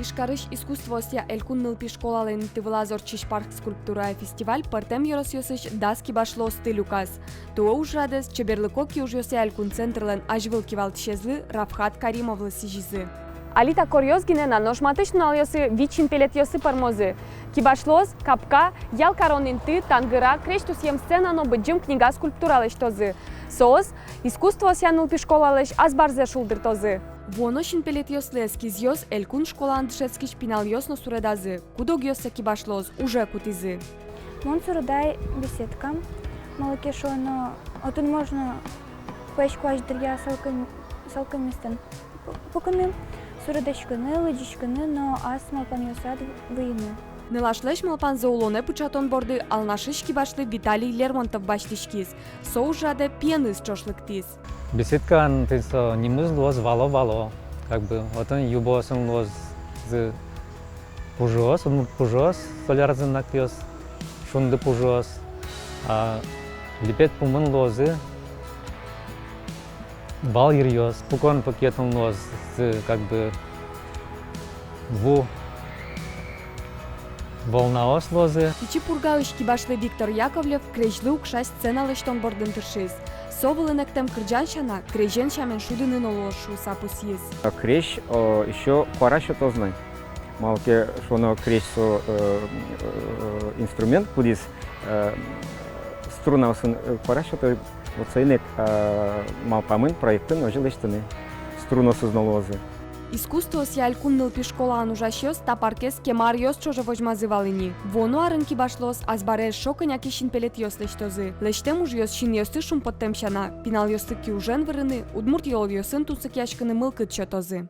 Пишкарыш искусствося элькун нылпи школален тывылазорчиш парк скульптура фестиваль партем йоросьосыш даски башло стилюкас. Туо ужрадес чеберлыкоки ужьосе элькун центрлен ажвыл кивалтшезлы Рафхат Каримовлы сижизы. Алита Корьозгине на ножматыш налёсы вичин пелетьосы пармозы. Кибашлос, капка, ял коронин ты, тангыра, крештус ем сцена, но быджим книга скульптуралыш тозы. Соос, искусствося нылпи школалыш азбарзе шулдыр Воношин пелетьослы эскизьос элькун школан дышецкиш пинальёсно суредазы. Кудогьоса кибашлос уже кутизы. Мон суредай беседка. Малакешоно, отун можно печку аж дырья салкамистен. Поканы суредачканы, лыджичканы, но ас малпан йосад выйны. Нелашлеш малпан заулоне пучатон борды алнашишки башлы Виталий Лермонтов баштишкиз. Соужаде пьеныз чошлыктиз. Беседка антынса немыз лоз вало. Как бы вот он юбосын лоз з пужос, он пужос, солярзын накьос, шунды пужос. Лепет пумын лозы бал ирьос, пукон пакетон лоз з как бы волнаос лозы. Ичи пургалышки башлы Виктор Яковлев крежлы укшась сценалыштон бордын тыршиз. Совылынектем кырджаншана крежен шамен шудынын олошу сапусиз. Крещ еще хорошо то знай. Малке шоно крещ инструмент пудис струнаусын хорошо то оценек малпамын проектын ожилештыны струносыз налозы. Искусство сялькун нылпи школан ужащёс та паркес кемарьёс чоже возьмазывалыни. Воно арынки башлос азбаре шоконяки шин пелетьёс лештозы. Лештем уж ёс шин ёсты шум подтемщана. Пинал ёсты ки ужен вырыны, удмурт ёл ёсын тусык яшканы мылкыт чотозы.